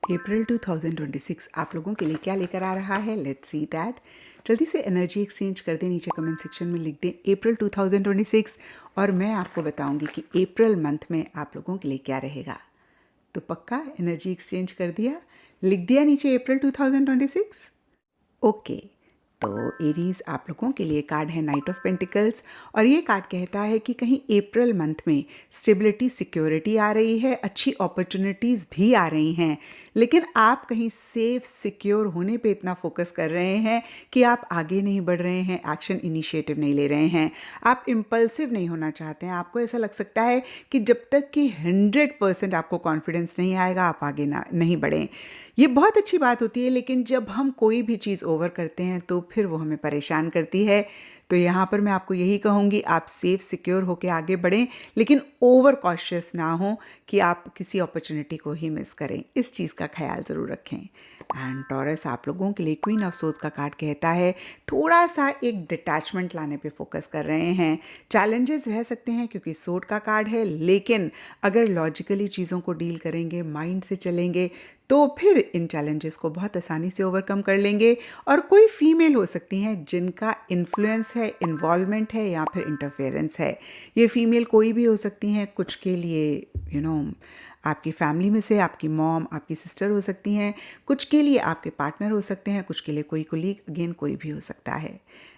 अप्रैल 2026 आप लोगों के लिए क्या लेकर आ रहा है, लेट्स सी दैट। जल्दी से एनर्जी एक्सचेंज कर दें, नीचे कमेंट सेक्शन में लिख दें अप्रैल 2026 और मैं आपको बताऊंगी कि अप्रैल मंथ में आप लोगों के लिए क्या रहेगा। तो पक्का एनर्जी एक्सचेंज कर दिया, लिख दिया नीचे अप्रैल 2026। ओके, तो एरीज आप लोगों के लिए कार्ड है नाइट ऑफ पेंटिकल्स और ये कार्ड कहता है कि कहीं अप्रैल मंथ में स्टेबिलिटी सिक्योरिटी आ रही है, अच्छी अपॉर्चुनिटीज़ भी आ रही हैं, लेकिन आप कहीं सेफ सिक्योर होने पे इतना फोकस कर रहे हैं कि आप आगे नहीं बढ़ रहे हैं, एक्शन इनिशिएटिव नहीं ले रहे हैं, आप इम्पल्सिव नहीं होना चाहते हैं। आपको ऐसा लग सकता है कि जब तक कि 100% आपको कॉन्फिडेंस नहीं आएगा आप आगे ना नहीं बढ़ें। ये बहुत अच्छी बात होती है, लेकिन जब हम कोई भी चीज़ ओवर करते हैं तो फिर वो हमें परेशान करती है। तो यहाँ पर मैं आपको यही कहूँगी, आप सेफ सिक्योर होकर आगे बढ़ें, लेकिन ओवर कॉशियस ना हो कि आप किसी अपॉर्चुनिटी को ही मिस करें। इस चीज़ का ख्याल ज़रूर रखें। एंड टॉरस आप लोगों के लिए क्वीन ऑफ सोर्ड्स का कार्ड कहता है थोड़ा सा एक डिटैचमेंट लाने पे फोकस कर रहे हैं। चैलेंजेस रह सकते हैं क्योंकि सोर्ड का कार्ड है, लेकिन अगर लॉजिकली चीज़ों को डील करेंगे, माइंड से चलेंगे, तो फिर इन चैलेंजेस को बहुत आसानी से ओवरकम कर लेंगे। और कोई फीमेल हो सकती हैं जिनका इन्फ्लुएंस है, इन्वॉल्वमेंट है या फिर इंटरफेरेंस है। ये फीमेल कोई भी हो सकती हैं, कुछ के लिए आपकी फैमिली में से आपकी मॉम, आपकी सिस्टर हो सकती हैं, कुछ के लिए आपके पार्टनर हो सकते हैं, कुछ के लिए कोई कोलीग, अगेन कोई भी हो सकता है।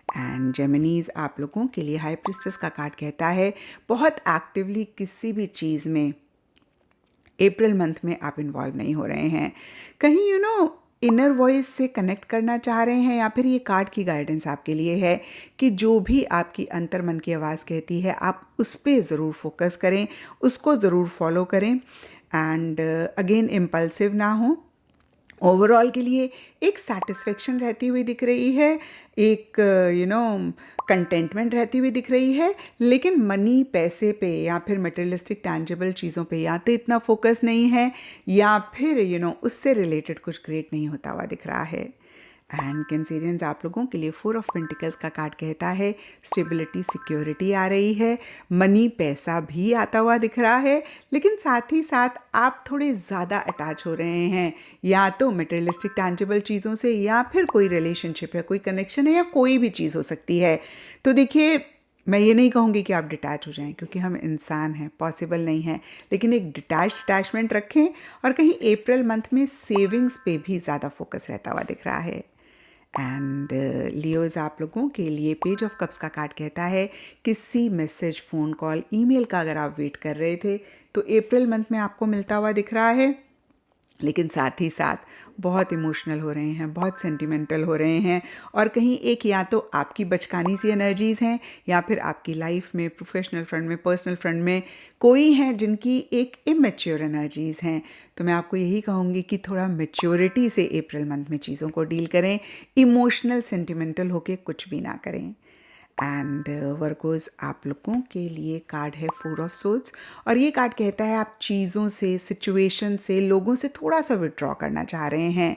एंड जेमिनीज आप लोगों के लिए हाई प्रिस्टेस का कार्ड कहता है बहुत एक्टिवली किसी भी चीज़ में अप्रैल मंथ में आप इन्वॉल्व नहीं हो रहे हैं। कहीं इनर वॉइस से कनेक्ट करना चाह रहे हैं, या फिर ये कार्ड की गाइडेंस आपके लिए है कि जो भी आपकी अंतर्मन की आवाज़ कहती है आप उस पर ज़रूर फोकस करें, उसको ज़रूर फॉलो करें। एंड अगेन इम्पल्सिव ना हो। ओवरऑल के लिए एक सेटिस्फेक्शन रहती हुई दिख रही है, एक कंटेंटमेंट रहती हुई दिख रही है, लेकिन मनी, पैसे पे या फिर मटेरियलिस्टिक टैंजिबल चीज़ों पे या तो इतना फोकस नहीं है, या फिर उससे रिलेटेड कुछ क्रिएट नहीं होता हुआ दिख रहा है। एंड कैंसेरियंस आप लोगों के लिए 4 ऑफ पेंटिकल्स का कार्ड कहता है स्टेबिलिटी सिक्योरिटी आ रही है, मनी, पैसा भी आता हुआ दिख रहा है, लेकिन साथ ही साथ आप थोड़े ज़्यादा अटैच हो रहे हैं, या तो मटेरियलिस्टिक टैंजिबल चीज़ों से, या फिर कोई रिलेशनशिप है, कोई कनेक्शन है, या कोई भी चीज़ हो सकती है। तो देखिए, मैं ये नहीं कहूँगी कि आप डिटैच हो जाएं, क्योंकि हम इंसान हैं, पॉसिबल नहीं है, लेकिन एक अटैचमेंट रखें। और कहीं अप्रैल मंथ में सेविंग्स पे भी ज़्यादा फोकस रहता हुआ दिख रहा है। एंड लियोज आप लोगों के लिए पेज ऑफ कप्स का कार्ड कहता है किसी मैसेज, फ़ोन कॉल, ईमेल का अगर आप वेट कर रहे थे तो अप्रैल मंथ में आपको मिलता हुआ दिख रहा है, लेकिन साथ ही साथ बहुत इमोशनल हो रहे हैं, बहुत सेंटिमेंटल हो रहे हैं। और कहीं एक या तो आपकी बचकानी सी एनर्जीज़ हैं, या फिर आपकी लाइफ में, प्रोफेशनल फ्रंट में, पर्सनल फ्रंट में कोई हैं जिनकी एक इमेच्योर एनर्जीज़ हैं। तो मैं आपको यही कहूँगी कि थोड़ा मेच्योरिटी से अप्रैल मंथ में चीज़ों को डील करें, इमोशनल सेंटिमेंटल होके कुछ भी ना करें। एंड वर्कोज आप लोगों के लिए कार्ड है 4 ऑफ सोर्ड्स और ये कार्ड कहता है आप चीज़ों से, सिचुएशन से, लोगों से थोड़ा सा विड्रॉ करना चाह रहे हैं।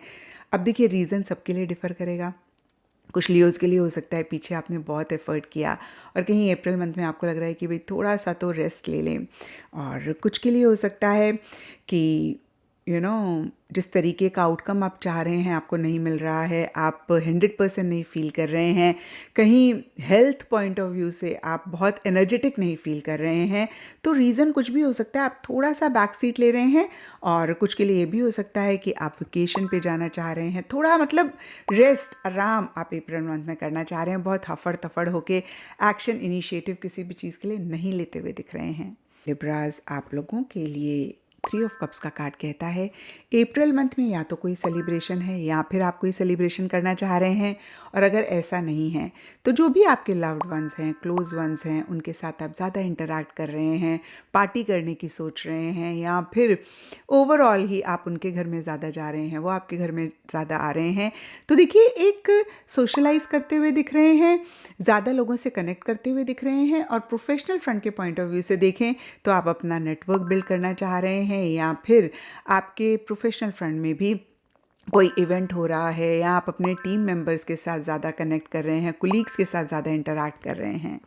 अब देखिए, रीज़न सबके लिए डिफ़र करेगा। कुछ लियोज़ के लिए हो सकता है पीछे आपने बहुत एफर्ट किया और कहीं अप्रैल मंथ में आपको लग रहा है कि भाई थोड़ा सा तो रेस्ट ले लें, और कुछ के लिए हो सकता है कि जिस तरीके का आउटकम आप चाह रहे हैं आपको नहीं मिल रहा है, आप 100% नहीं फील कर रहे हैं, कहीं हेल्थ पॉइंट ऑफ व्यू से आप बहुत एनर्जेटिक नहीं फील कर रहे हैं। तो रीज़न कुछ भी हो सकता है, आप थोड़ा सा बैक सीट ले रहे हैं। और कुछ के लिए ये भी हो सकता है कि आप वेकेशन पे जाना चाह रहे हैं, थोड़ा मतलब रेस्ट, आराम आप अप्रैल मंथ में करना चाह रहे हैं, बहुत हफड़ तफड़ होके एक्शन इनिशिएटिव किसी भी चीज़ के लिए नहीं लेते हुए दिख रहे हैं। लिब्राज आप लोगों के लिए 3 ऑफ कप्स का कार्ड कहता है अप्रैल मंथ में या तो कोई सेलिब्रेशन है, या फिर आप कोई सेलिब्रेशन करना चाह रहे हैं, और अगर ऐसा नहीं है तो जो भी आपके लव्ड वंस हैं, क्लोज वंस हैं, उनके साथ आप ज़्यादा इंटरैक्ट कर रहे हैं, पार्टी करने की सोच रहे हैं, या फिर ओवरऑल ही आप उनके घर में ज़्यादा जा रहे हैं, वो आपके घर में ज़्यादा आ रहे हैं। तो देखिए, एक सोशलाइज करते हुए दिख रहे हैं, ज़्यादा लोगों से कनेक्ट करते हुए दिख रहे हैं, और प्रोफेशनल फ्रंट के पॉइंट ऑफ व्यू से देखें तो आप अपना नेटवर्क बिल्ड करना चाह रहे हैं, या फिर आपके प्रोफेशनल फ्रंट में भी कोई इवेंट हो रहा है, या आप अपने टीम मेंबर्स के साथ ज़्यादा कनेक्ट कर रहे हैं, कुलीग्स के साथ ज़्यादा इंटरैक्ट कर रहे हैं।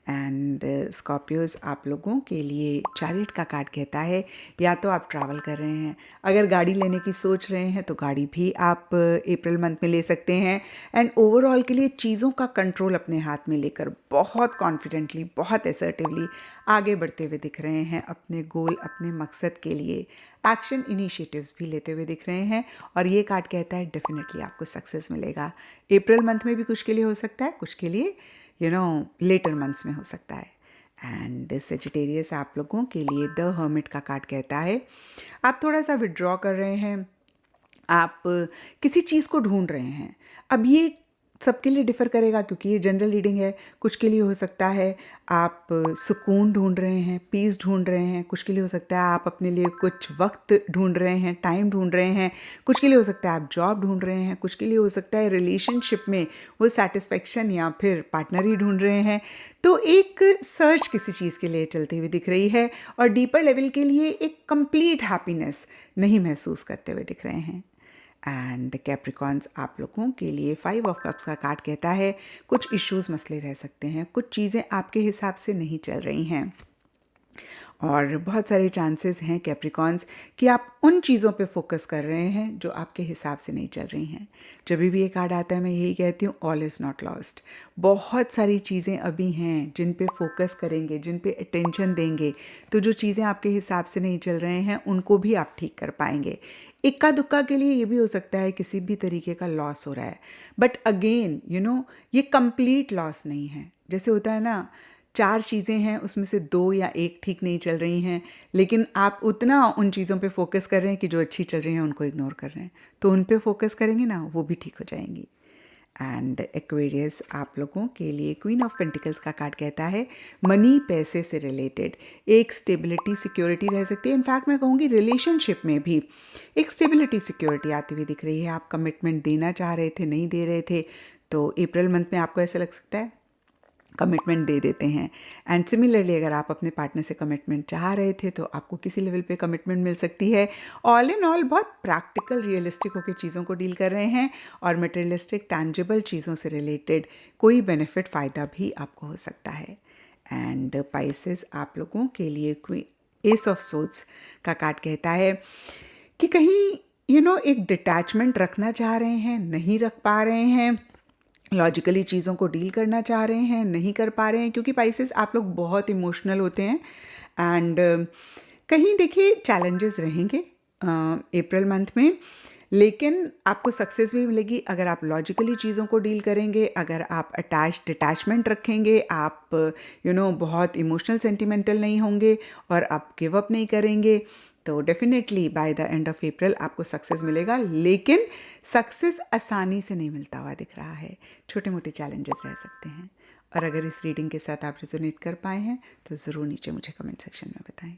एंड स्कॉर्पियोज आप लोगों के लिए चैरियट का कार्ड कहता है या तो आप ट्रैवल कर रहे हैं, अगर गाड़ी लेने की सोच रहे हैं तो गाड़ी भी आप अप्रैल मंथ में ले सकते हैं। एंड ओवरऑल के लिए चीज़ों का कंट्रोल अपने हाथ में लेकर बहुत कॉन्फिडेंटली, बहुत असर्टिवली आगे बढ़ते हुए दिख रहे हैं अपने गोल, अपने मकसद के लिए एक्शन इनिशिएटिव्स भी लेते हुए दिख रहे हैं। और ये कार्ड कहता है डेफिनेटली आपको सक्सेस मिलेगा। अप्रैल मंथ में भी कुछ के लिए हो सकता है, कुछ के लिए लेटर मंथ्स में हो सकता है। एंड सेजिटेरियस आप लोगों के लिए द हर्मिट का कार्ड कहता है आप थोड़ा सा विड्रॉ कर रहे हैं, आप किसी चीज़ को ढूंढ रहे हैं। अब ये सबके लिए डिफ़र करेगा क्योंकि ये जनरल रीडिंग है। कुछ के लिए हो सकता है आप सुकून ढूंढ रहे हैं, पीस ढूंढ रहे हैं। कुछ के लिए हो सकता है आप अपने लिए कुछ वक्त ढूंढ रहे हैं, टाइम ढूंढ रहे हैं। कुछ के लिए हो सकता है आप जॉब ढूंढ रहे हैं। कुछ के लिए हो सकता है रिलेशनशिप में वो सेटिस्फेक्शन या फिर पार्टनर ही ढूंढ रहे हैं। तो एक सर्च किसी चीज़ के लिए चलती हुई दिख रही है और डीपर लेवल के लिए एक कंप्लीट हैप्पीनेस नहीं महसूस करते हुए दिख रहे हैं। एंड कैप्रिकॉन्स आप लोगों के लिए 5 ऑफ कप्स का कार्ड कहता है कुछ इश्यूज मसले रह सकते हैं, कुछ चीज़ें आपके हिसाब से नहीं चल रही हैं और बहुत सारे चांसेस हैं कैप्रिकॉन्स कि आप उन चीज़ों पे फोकस कर रहे हैं जो आपके हिसाब से नहीं चल रही हैं। जब भी ये कार्ड आता है मैं यही कहती हूँ ऑल इज़ नॉट लॉस्ट। बहुत सारी चीज़ें अभी हैं जिन पे फोकस करेंगे, जिन पे अटेंशन देंगे तो जो चीज़ें आपके हिसाब से नहीं चल रहे हैं उनको भी आप ठीक कर पाएंगे। इक्का दुक्का के लिए ये भी हो सकता है किसी भी तरीके का लॉस हो रहा है, बट अगेन ये कंप्लीट लॉस नहीं है। जैसे होता है ना, 4 चीज़ें हैं उसमें से 2 या 1 ठीक नहीं चल रही हैं, लेकिन आप उतना उन चीज़ों पे फोकस कर रहे हैं कि जो अच्छी चल रही हैं उनको इग्नोर कर रहे हैं, तो उन पे फोकस करेंगे ना वो भी ठीक हो जाएंगी। एंड एक्वेरियस आप लोगों के लिए क्वीन ऑफ पेंटिकल्स का कार्ड कहता है मनी, पैसे से रिलेटेड एक स्टेबिलिटी, सिक्योरिटी रह सकती है। इनफैक्ट मैं कहूँगी रिलेशनशिप में भी एक स्टेबिलिटी, सिक्योरिटी आती हुई दिख रही है। आप कमिटमेंट देना चाह रहे थे, नहीं दे रहे थे, तो अप्रैल मंथ में आपको ऐसा लग सकता है कमिटमेंट दे देते हैं। एंड सिमिलरली अगर आप अपने पार्टनर से कमिटमेंट चाह रहे थे तो आपको किसी लेवल पे कमिटमेंट मिल सकती है। ऑल इन ऑल बहुत प्रैक्टिकल, रियलिस्टिक होकर चीज़ों को डील कर रहे हैं और मटेरियलिस्टिक, टैंजिबल चीज़ों से रिलेटेड कोई बेनिफिट, फ़ायदा भी आपको हो सकता है। एंड पाइसेस आप लोगों के लिए एस ऑफ सोर्ड्स का कार्ड कहता है कि कहीं एक डिटैचमेंट रखना चाह रहे हैं, नहीं रख पा रहे हैं, लॉजिकली चीज़ों को डील करना चाह रहे हैं, नहीं कर पा रहे हैं, क्योंकि पाइसेस आप लोग बहुत इमोशनल होते हैं। एंड कहीं देखिए चैलेंजेस रहेंगे अप्रैल मंथ में, लेकिन आपको सक्सेस भी मिलेगी अगर आप लॉजिकली चीज़ों को डील करेंगे, अगर आप डिटैचमेंट रखेंगे, आप बहुत इमोशनल, सेंटिमेंटल नहीं होंगे और आप गिव अप नहीं करेंगे, तो definitely by the end of April आपको सक्सेस मिलेगा। लेकिन सक्सेस आसानी से नहीं मिलता हुआ दिख रहा है, छोटे मोटे चैलेंजेस रह सकते हैं। और अगर इस रीडिंग के साथ आप रिजोनेट कर पाए हैं तो ज़रूर नीचे मुझे कमेंट सेक्शन में बताएं।